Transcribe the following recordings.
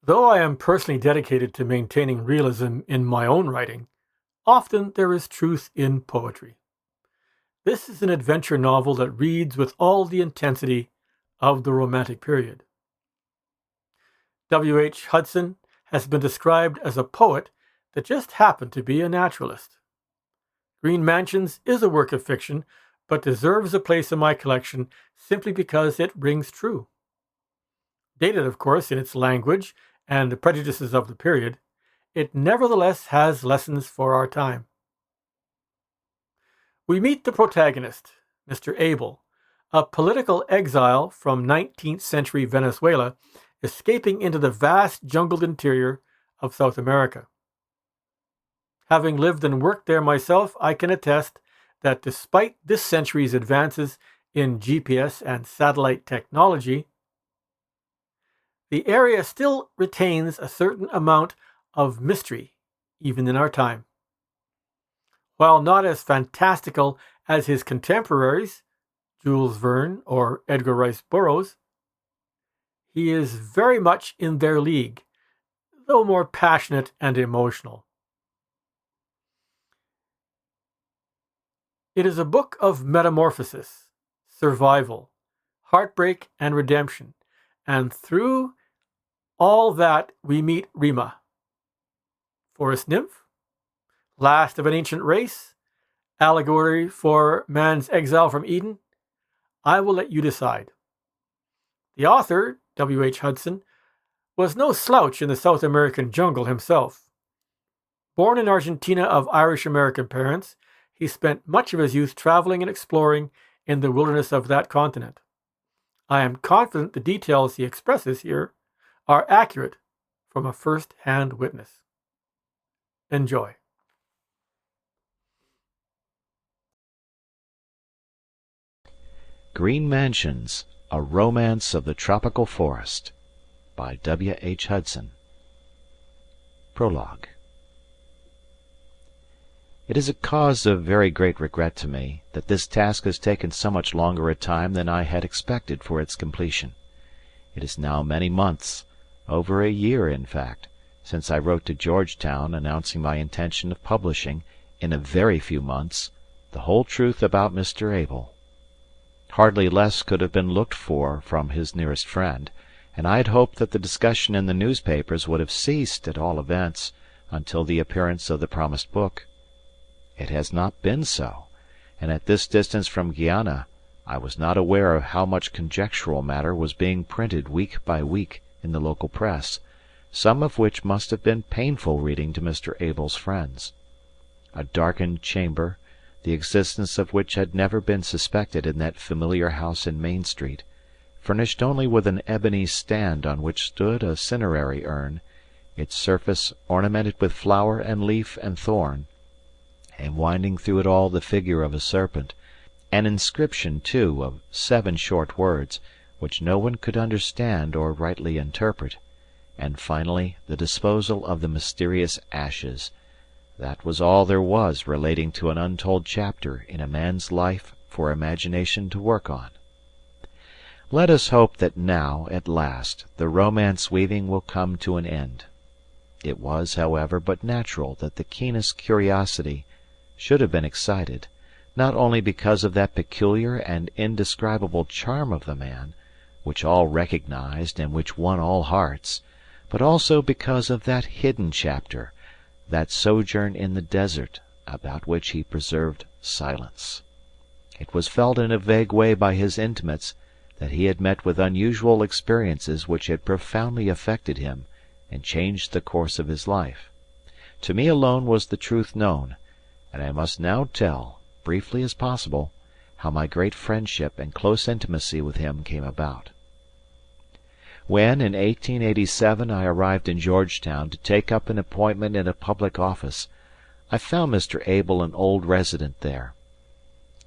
Though I am personally dedicated to maintaining realism in my own writing, often there is truth in poetry. This is an adventure novel that reads with all the intensity of the Romantic period. W. H. Hudson has been described as a poet that just happened to be a naturalist. Green Mansions is a work of fiction, but deserves a place in my collection simply because it rings true. Dated, of course, in its language and the prejudices of the period, it nevertheless has lessons for our time. We meet the protagonist, Mr. Abel, a political exile from 19th century Venezuela escaping into the vast jungled interior of South America. Having lived and worked there myself, I can attest that despite this century's advances in GPS and satellite technology, the area still retains a certain amount of mystery, even in our time. While not as fantastical as his contemporaries, Jules Verne or Edgar Rice Burroughs, he is very much in their league, though more passionate and emotional. It is a book of metamorphosis, survival, heartbreak, and redemption, and through all that we meet Rima, forest nymph, last of an ancient race, allegory for man's exile from Eden. I will let you decide. The author, W. H. Hudson, was no slouch in the South American jungle himself. Born in Argentina of Irish-American parents, he spent much of his youth traveling and exploring in the wilderness of that continent. I am confident the details he expresses here are accurate from a first-hand witness. Enjoy. Green Mansions, A Romance of the Tropical Forest, by W. H. Hudson. Prologue. It is a cause of very great regret to me that this task has taken so much longer a time than I had expected for its completion. It is now many months, over a year in fact, since I wrote to Georgetown announcing my intention of publishing, in a very few months, the whole truth about Mr. Abel. Hardly less could have been looked for from his nearest friend, and I had hoped that the discussion in the newspapers would have ceased, at all events, until the appearance of the promised book. It has not been so, and at this distance from Guiana I was not aware of how much conjectural matter was being printed week by week in the local press, some of which must have been painful reading to Mr. Abel's friends. A darkened chamber, the existence of which had never been suspected in that familiar house in Main Street, furnished only with an ebony stand on which stood a cinerary urn, its surface ornamented with flower and leaf and thorn, and winding through it all the figure of a serpent, an inscription, too, of 7 short words, which no one could understand or rightly interpret, and finally the disposal of the mysterious ashes. That was all there was relating to an untold chapter in a man's life for imagination to work on. Let us hope that now, at last, the romance weaving will come to an end. It was, however, but natural that the keenest curiosity should have been excited, not only because of that peculiar and indescribable charm of the man, which all recognized and which won all hearts, but also because of that hidden chapter, that sojourn in the desert, about which he preserved silence. It was felt in a vague way by his intimates that he had met with unusual experiences which had profoundly affected him and changed the course of his life. To me alone was the truth known, and I must now tell, briefly as possible, how my great friendship and close intimacy with him came about. When, in 1887, I arrived in Georgetown to take up an appointment in a public office, I found Mr. Abel an old resident there,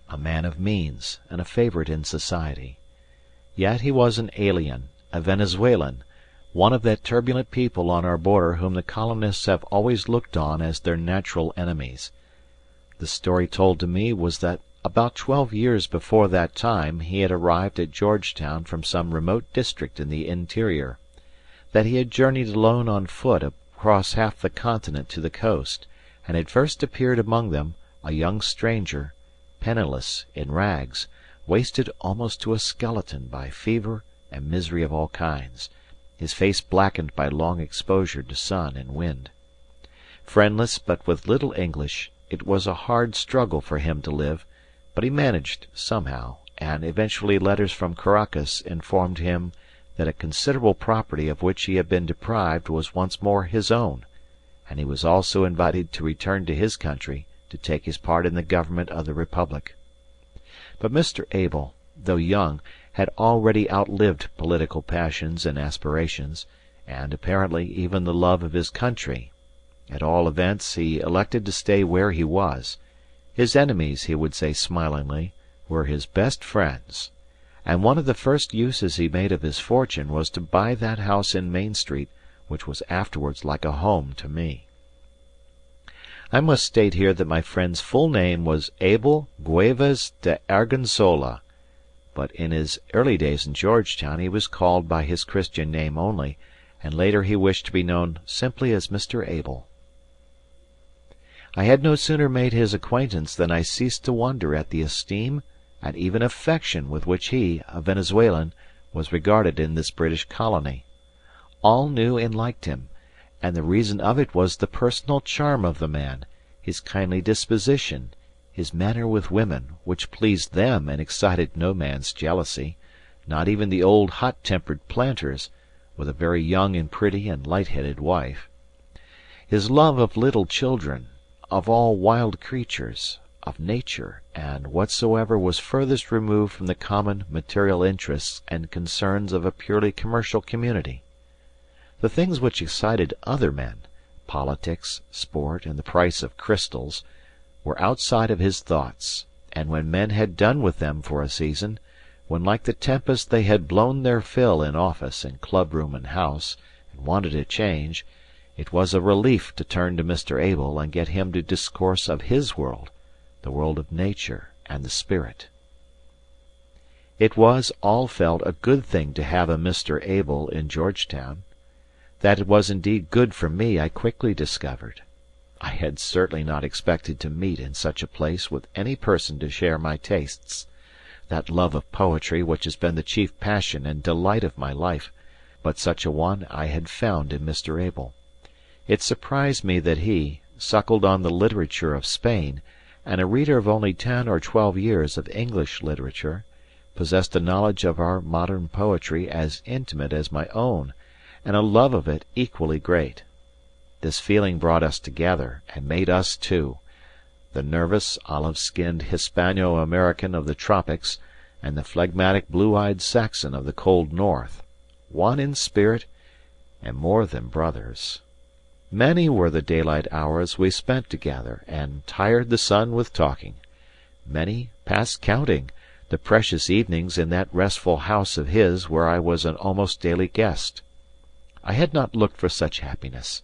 a man of means and a favorite in society. Yet he was an alien, a Venezuelan, one of that turbulent people on our border whom the colonists have always looked on as their natural enemies. The story told to me was that about 12 years before that time he had arrived at Georgetown from some remote district in the interior. that he had journeyed alone on foot across half the continent to the coast, and had first appeared among them, a young stranger, penniless, in rags, wasted almost to a skeleton by fever and misery of all kinds, his face blackened by long exposure to sun and wind. Friendless, but with little English, it was a hard struggle for him to live, but he managed somehow, and eventually letters from Caracas informed him that a considerable property of which he had been deprived was once more his own, and he was also invited to return to his country to take his part in the government of the Republic. But Mr. Abel, though young, had already outlived political passions and aspirations, and apparently even the love of his country. At all events, he elected to stay where he was. His enemies, he would say smilingly, were his best friends, and one of the first uses he made of his fortune was to buy that house in Main Street, which was afterwards like a home to me. I must state here that my friend's full name was Abel Guevas de Argensola, but in his early days in Georgetown he was called by his Christian name only, and later he wished to be known simply as Mr. Abel. I had no sooner made his acquaintance than I ceased to wonder at the esteem and even affection with which he, a Venezuelan, was regarded in this British colony. All knew and liked him, and the reason of it was the personal charm of the man, his kindly disposition, his manner with women, which pleased them and excited no man's jealousy, not even the old hot-tempered planters, with a very young and pretty and light-headed wife. His love of little children, of all wild creatures, of nature, and whatsoever was furthest removed from the common material interests and concerns of a purely commercial community. The things which excited other men, politics, sport, and the price of crystals, were outside of his thoughts, and when men had done with them for a season, when like the tempest they had blown their fill in office and club-room and house, and wanted a change, it was a relief to turn to Mr. Abel and get him to discourse of his world, the world of nature and the spirit. It was, all felt, a good thing to have a Mr. Abel in Georgetown. That it was indeed good for me I quickly discovered. I had certainly not expected to meet in such a place with any person to share my tastes, that love of poetry which has been the chief passion and delight of my life, but such a one I had found in Mr. Abel. It surprised me that he, suckled on the literature of Spain, and a reader of only 10 or 12 years of English literature, possessed a knowledge of our modern poetry as intimate as my own, and a love of it equally great. This feeling brought us together, and made us two, the nervous, olive-skinned Hispano-American of the tropics, and the phlegmatic blue-eyed Saxon of the cold north, one in spirit, and more than brothers. Many were the daylight hours we spent together, and tired the sun with talking. Many, past counting, the precious evenings in that restful house of his where I was an almost daily guest. I had not looked for such happiness,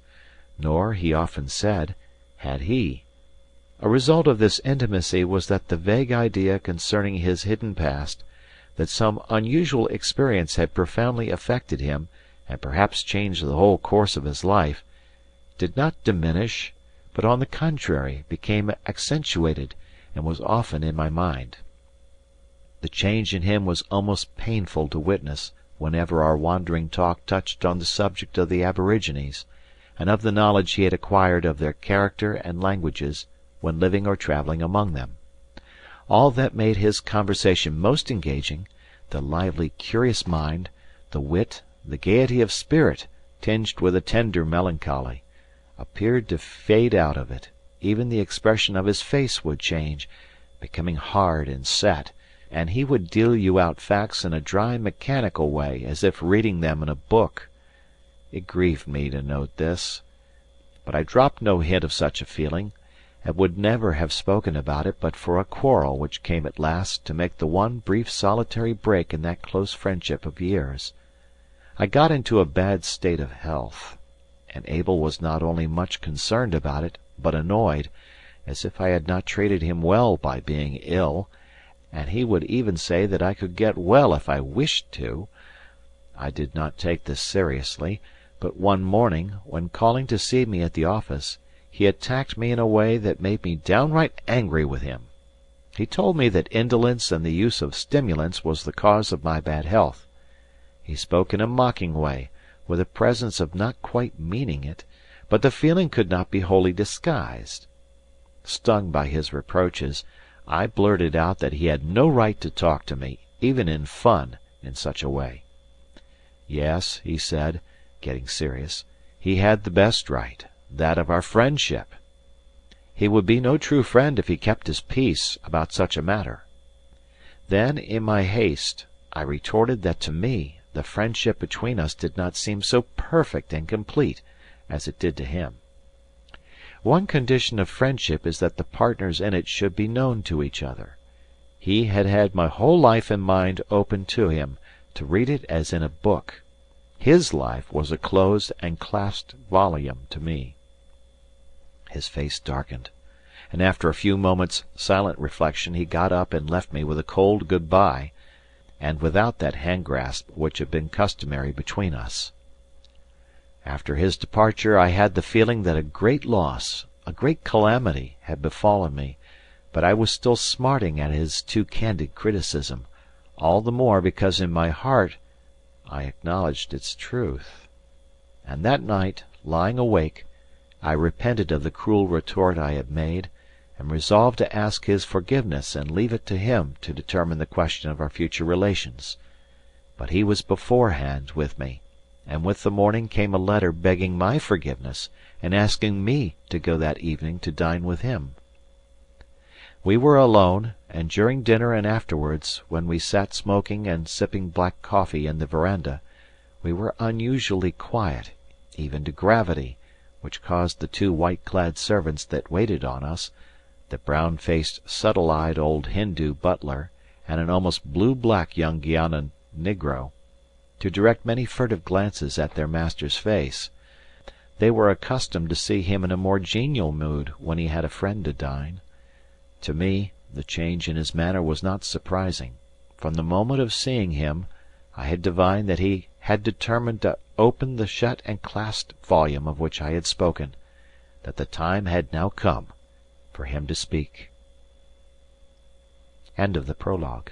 nor, he often said, had he. A result of this intimacy was that the vague idea concerning his hidden past, that some unusual experience had profoundly affected him and perhaps changed the whole course of his life, did not diminish, but on the contrary became accentuated, and was often in my mind. The change in him was almost painful to witness whenever our wandering talk touched on the subject of the aborigines, and of the knowledge he had acquired of their character and languages when living or travelling among them. All that made his conversation most engaging, the lively, curious mind, the wit, the gaiety of spirit, tinged with a tender melancholy, appeared to fade out of it. Even the expression of his face would change, becoming hard and set, and he would deal you out facts in a dry, mechanical way, as if reading them in a book. It grieved me to note this, but I dropped no hint of such a feeling, and would never have spoken about it but for a quarrel which came at last to make the one brief solitary break in that close friendship of years. I got into a bad state of health, and Abel was not only much concerned about it, but annoyed, as if I had not treated him well by being ill, and he would even say that I could get well if I wished to. I did not take this seriously, but one morning, when calling to see me at the office, he attacked me in a way that made me downright angry with him. He told me that indolence and the use of stimulants was the cause of my bad health. He spoke in a mocking way, with a presence of not quite meaning it, but the feeling could not be wholly disguised. Stung by his reproaches, I blurted out that he had no right to talk to me, even in fun, in such a way. Yes, he said, getting serious, he had the best right, that of our friendship. He would be no true friend if he kept his peace about such a matter. Then, in my haste, I retorted that to me the friendship between us did not seem so perfect and complete as it did to him. One condition of friendship is that the partners in it should be known to each other. He had had my whole life and mind open to him, to read it as in a book. His life was a closed and clasped volume to me. His face darkened, and after a few moments' silent reflection he got up and left me with a cold good-bye, and without that hand-grasp which had been customary between us. After his departure I had the feeling that a great loss, a great calamity, had befallen me, but I was still smarting at his too candid criticism, all the more because in my heart I acknowledged its truth. And that night, lying awake, I repented of the cruel retort I had made, and resolved to ask his forgiveness and leave it to him to determine the question of our future relations. But he was beforehand with me, and with the morning came a letter begging my forgiveness and asking me to go that evening to dine with him. We were alone, and during dinner and afterwards, when we sat smoking and sipping black coffee in the veranda, we were unusually quiet, even to gravity, which caused the two white-clad servants that waited on us, the brown-faced, subtle-eyed old Hindu butler, and an almost blue-black young Guiana negro, to direct many furtive glances at their master's face. They were accustomed to see him in a more genial mood when he had a friend to dine. To me, the change in his manner was not surprising. From the moment of seeing him, I had divined that he had determined to open the shut and clasped volume of which I had spoken, that the time had now come for him to speak. End of the prologue.